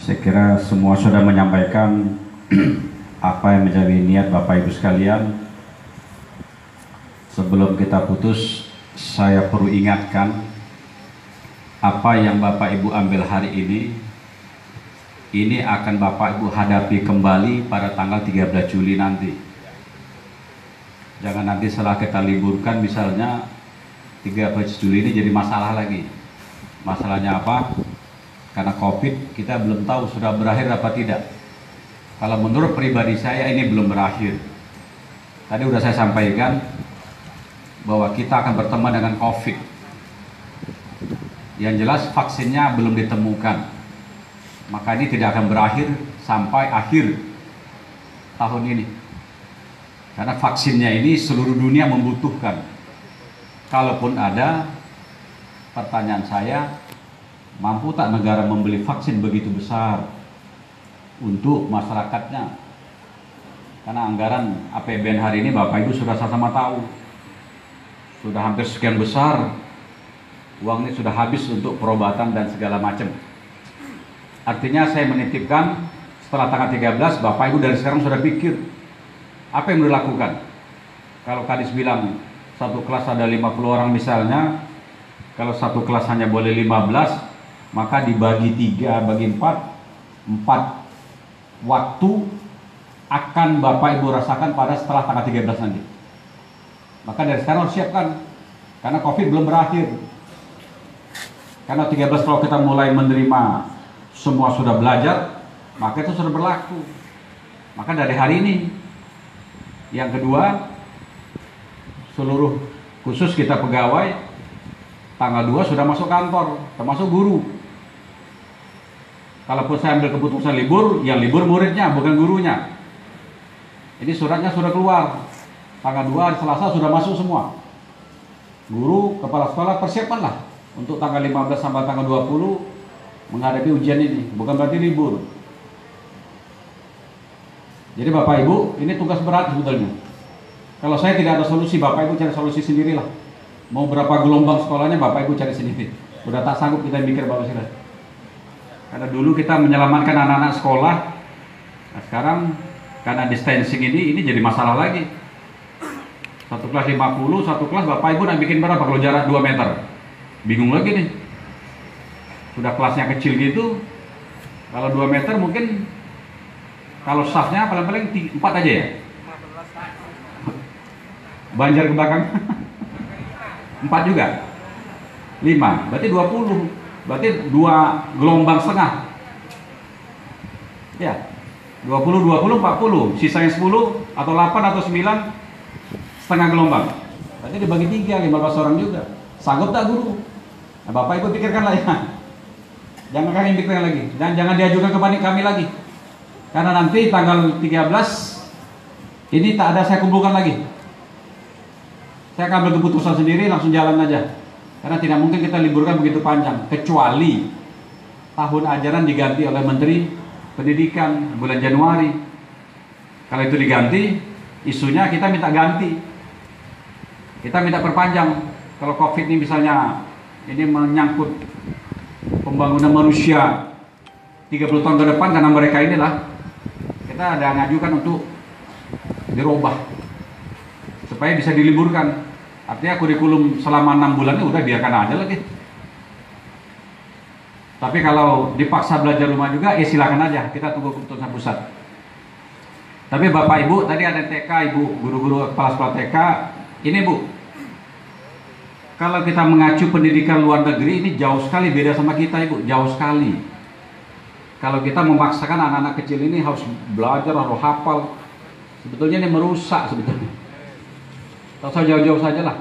Saya kira semua sudah menyampaikan apa yang menjadi niat Bapak Ibu sekalian. Sebelum kita putus, saya perlu ingatkan apa yang Bapak Ibu ambil hari ini akan Bapak Ibu hadapi kembali pada tanggal 13 Juli nanti. Jangan nanti setelah kita liburkan misalnya 13 Juli ini jadi masalah lagi. Masalahnya apa? Karena COVID kita belum tahu sudah berakhir apa tidak. Kalau menurut pribadi saya ini belum berakhir. Tadi sudah saya sampaikan bahwa kita akan berteman dengan COVID. Yang jelas vaksinnya belum ditemukan. Maka ini tidak akan berakhir sampai akhir tahun ini. Karena vaksinnya ini seluruh dunia membutuhkan. Kalaupun ada, pertanyaan saya, mampu tak negara membeli vaksin begitu besar untuk masyarakatnya? Karena anggaran APBN hari ini Bapak Ibu sudah sama-sama tahu, sudah hampir sekian besar, uang ini sudah habis untuk perobatan dan segala macam. Artinya saya menitipkan setelah tanggal 13 Bapak Ibu dari sekarang sudah pikir apa yang dilakukan. Kalau Kadis bilang satu kelas ada 50 orang misalnya, kalau satu kelas hanya boleh 15, maka dibagi 3, bagi 4 waktu akan Bapak Ibu rasakan pada setelah tanggal 13 nanti. Maka dari sekarang harus siapkan, karena COVID belum berakhir. Karena 13 kalau kita mulai menerima semua sudah belajar, maka itu sudah berlaku. Maka dari hari ini. Yang kedua, seluruh khusus kita pegawai tanggal 2 sudah masuk kantor, termasuk guru. Kalaupun saya ambil keputusan libur, yang libur muridnya, bukan gurunya. Ini suratnya sudah keluar. Tanggal 2 hari Selasa sudah masuk semua. Guru, kepala sekolah, persiapanlah untuk tanggal 15 sampai tanggal 20 menghadapi ujian ini. Bukan berarti libur. Jadi Bapak Ibu, ini tugas berat sebetulnya. Kalau saya tidak ada solusi, Bapak Ibu cari solusi sendirilah. Mau berapa gelombang sekolahnya, Bapak Ibu cari sendiri. Udah tak sanggup kita mikir Bapak Ibu. Karena dulu kita menyelamatkan anak-anak sekolah. Nah sekarang karena distancing ini jadi masalah lagi. Satu kelas 50, satu kelas Bapak Ibu nak bikin berapa kalau jarak 2 meter? Bingung lagi nih. Sudah kelasnya kecil gitu. Kalau 2 meter mungkin, kalau staffnya paling-paling 4 aja ya? Banjar ke belakang 4 juga? 5, berarti 20. Berarti 2 gelombang setengah. Ya, 20, 40, sisanya 10 atau 8 atau 9 setengah gelombang. Berarti dibagi 3, 15 orang juga. Sanggup tak guru? Nah, Bapak Ibu pikirkanlah ya. Jangan kami pikirkan lagi. Dan jangan diajukan kepada kami lagi. Karena nanti tanggal 13 ini tak ada saya kumpulkan lagi. Saya akan ambil keputusan sendiri, langsung jalan aja. Karena tidak mungkin kita liburkan begitu panjang, kecuali tahun ajaran diganti oleh Menteri Pendidikan bulan Januari. Kalau itu diganti, isunya kita minta ganti. Kita minta perpanjang. Kalau COVID ini misalnya, ini menyangkut pembangunan manusia 30 tahun ke depan, karena mereka inilah, kita ada ngajukan untuk dirubah supaya bisa diliburkan. Artinya kurikulum selama 6 bulan ini udah biarkan aja lagi. Tapi kalau dipaksa belajar rumah juga, ya silakan aja. Kita tunggu keputusan pusat. Tapi Bapak Ibu, tadi ada TK, Ibu, guru-guru kepala sekolah TK. Ini Bu, kalau kita mengacu pendidikan luar negeri, ini jauh sekali beda sama kita Ibu, jauh sekali. Kalau kita memaksakan anak-anak kecil ini harus belajar, harus hafal, sebetulnya ini merusak sebetulnya. Tak usah jauh-jauh saja lah.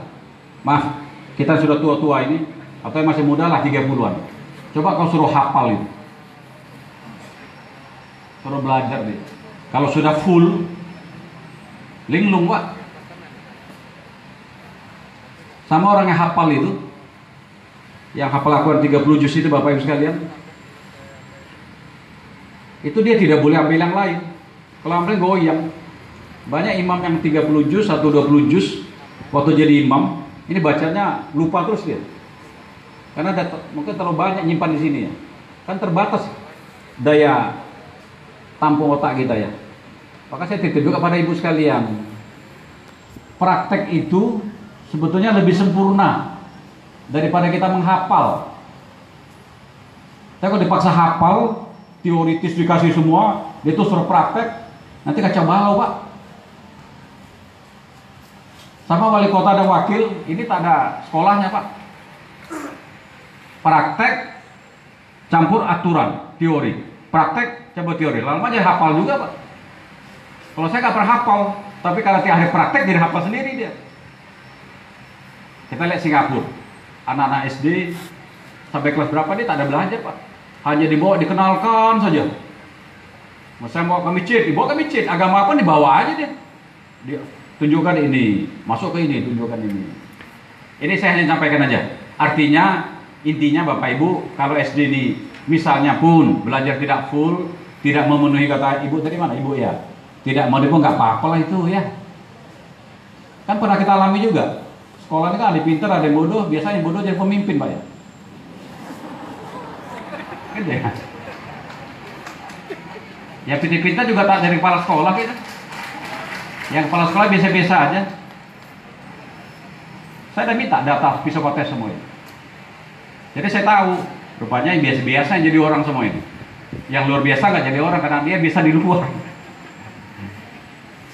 Maaf, kita sudah tua-tua ini, atau yang masih muda lah 30-an. Coba kau suruh hafal itu. Suruh belajar deh. Kalau sudah full, linglung Pak. Sama orang yang hafal itu, yang hafal Al-Quran 30 juz itu Bapak Ibu sekalian, itu dia tidak boleh ambil yang lain. Kalau ambil goyang. Banyak imam yang 30 juz atau 20 juz waktu jadi imam, ini bacanya lupa terus dia. Karena mungkin terlalu banyak nyimpan di sini ya. Kan terbatas. daya tampung otak kita ya. Maka saya titip juga pada ibu sekalian, praktek itu sebetulnya lebih sempurna daripada kita menghafal. Saya kalau dipaksa hafal, teoritis dikasih semua, dia tuh suruh praktek, nanti kacau balau Pak. Sama wali kota dan wakil, ini tak ada sekolahnya Pak. Praktek campur aturan, teori. Praktek campur teori, lama jadi hafal juga Pak. Kalau saya nggak pernah hafal, tapi kalau tiap hari praktek jadi hafal sendiri dia. Kita lihat Singapura, anak-anak SD sampai kelas berapa dia tak ada belajar Pak. Hanya dibawa dikenalkan saja. Saya mau ke masjid, dibawa ke masjid. Agama apa dibawa aja dia. Dia tunjukkan ini, masuk ke ini, tunjukkan ini. Ini saya hanya sampaikan aja. Artinya, intinya Bapak Ibu, kalau SD ini misalnya pun belajar tidak full, tidak memenuhi kata Ibu tadi mana? Ibu ya? Tidak mau pun nggak apa-apa lah itu ya. Kan pernah kita alami juga. Sekolah ini kan ada yang pintar, ada yang bodoh. Biasanya yang bodoh jadi pemimpin Pak ya. Gitu ya. Yang pintar-pintar juga tak dari kepala sekolah gitu. Yang kepala sekolah biasa-biasa aja. Saya udah minta data psikotes semua ini. Jadi saya tahu rupanya yang biasa-biasa yang jadi orang semua ini. Yang luar biasa nggak jadi orang karena dia bisa di luar.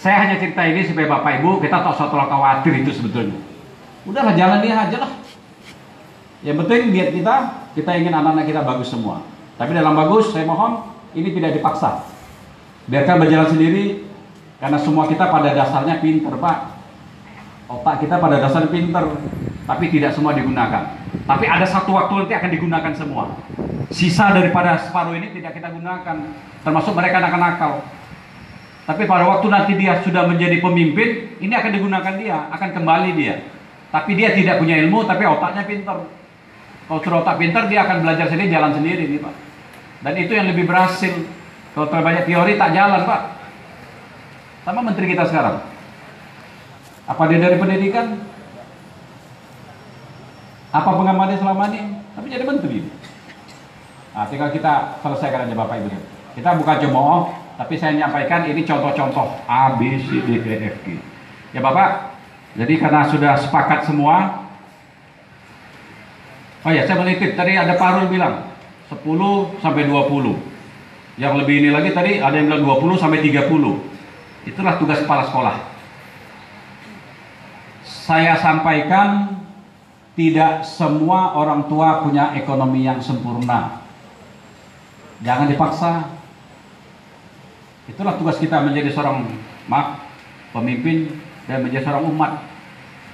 Saya hanya cerita ini supaya Bapak Ibu kita tak usah terlalu khawatir itu sebetulnya. Udahlah jalan dia aja lah. Yang penting niat kita ingin anak-anak kita bagus semua. Tapi dalam bagus, saya mohon ini tidak dipaksa. Biarkan berjalan sendiri, karena semua kita pada dasarnya pinter Pak. Otak kita pada dasarnya pinter, tapi tidak semua digunakan. Tapi ada satu waktu nanti akan digunakan semua. Sisa daripada separuh ini tidak kita gunakan, termasuk mereka nakal-nakal. Tapi pada waktu nanti dia sudah menjadi pemimpin, ini akan digunakan dia, akan kembali dia. Tapi dia tidak punya ilmu, tapi otaknya pinter. Kalau sudah otak pinter, dia akan belajar sendiri, jalan sendiri nih Pak. Dan itu yang lebih berhasil. Kalau terlalu banyak teori tak jalan Pak. Sama menteri kita sekarang. Apa dia dari pendidikan? Apa pengalamannya selama ini? Tapi jadi menteri. Nah, tinggal kita selesaikan aja Bapak Ibu. Kita bukan cemooh, tapi saya menyampaikan ini contoh-contoh A, B, C, D, E, F, G. Ya Bapak, jadi karena sudah sepakat semua. Oh ya, saya menitip tadi ada Pak Arul bilang 10 sampai 20. Yang lebih ini lagi tadi ada yang bilang 20 sampai 30. Itulah tugas kepala sekolah. Saya sampaikan tidak semua orang tua punya ekonomi yang sempurna. Jangan dipaksa. Itulah tugas kita menjadi seorang pemimpin dan menjadi seorang umat.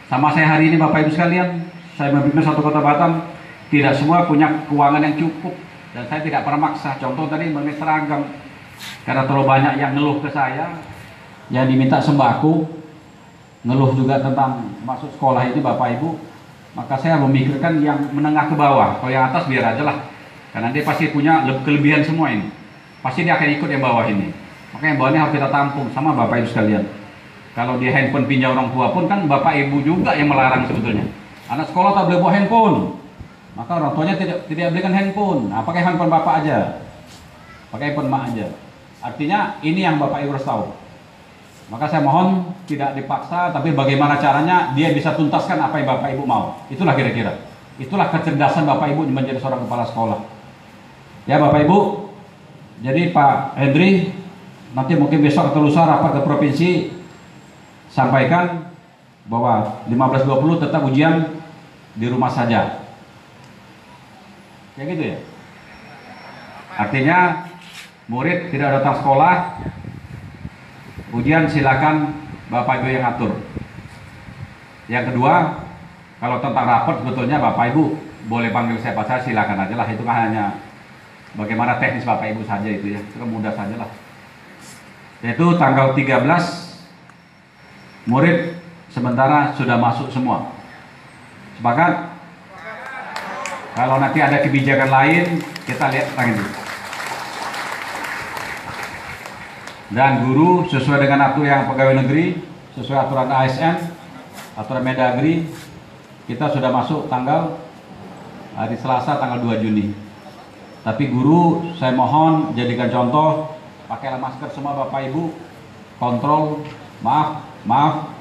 Sama saya hari ini Bapak Ibu sekalian, saya memimpin satu kota Batam. Tidak semua punya keuangan yang cukup. Dan saya tidak pernah maksa. Contoh tadi mengenai seragam. Karena terlalu banyak yang ngeluh ke saya, yang diminta sembako, ngeluh juga tentang masuk sekolah ini Bapak Ibu. Maka saya memikirkan yang menengah ke bawah. Kalau yang atas biar aja lah. Karena dia pasti punya kelebihan semua ini. Pasti dia akan ikut yang bawah ini. Maka yang bawah ini harus kita tampung sama Bapak Ibu sekalian. Kalau dia handphone pinjam orang tua pun kan Bapak Ibu juga yang melarang sebetulnya. Anak sekolah tak boleh bawa handphone. Maka orang tuanya tidak belikan handphone. Nah, pakai handphone Bapak aja. Pakai handphone Mak aja. Artinya ini yang Bapak Ibu harus tahu. Maka saya mohon tidak dipaksa, tapi bagaimana caranya dia bisa tuntaskan apa yang Bapak Ibu mau. Itulah kira-kira. Itulah kecerdasan Bapak Ibu menjadi seorang kepala sekolah. Ya Bapak Ibu. Jadi Pak Hendri nanti mungkin besok atau lusa rapat ke provinsi, sampaikan bahwa 15-20 tetap ujian di rumah saja. Ya gitu ya. Artinya murid tidak datang sekolah, ujian silakan Bapak Ibu yang atur. Yang kedua, kalau tentang raport sebetulnya Bapak Ibu boleh panggil siapa saja, silakan aja lah. Itu kan hanya bagaimana teknis Bapak Ibu saja itu ya. Itu kan mudah saja lah. Yaitu tanggal 13 murid sementara sudah masuk semua. Sepakat? Kalau nanti ada kebijakan lain, kita lihat tangan dulu. Dan guru sesuai dengan aturan yang pegawai negeri, sesuai aturan ASN, aturan Mendagri, kita sudah masuk tanggal hari Selasa tanggal 2 Juni. Tapi guru, saya mohon jadikan contoh, pakailah masker semua Bapak Ibu, kontrol, maaf,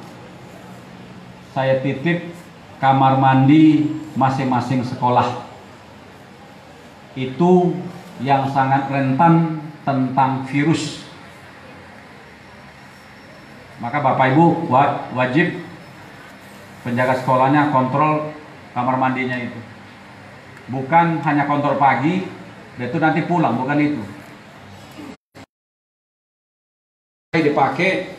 saya titip kamar mandi masing-masing sekolah. Itu yang sangat rentan tentang virus. Maka Bapak Ibu wajib penjaga sekolahnya kontrol kamar mandinya itu. Bukan hanya kontrol pagi, itu nanti pulang, bukan itu. Dipakai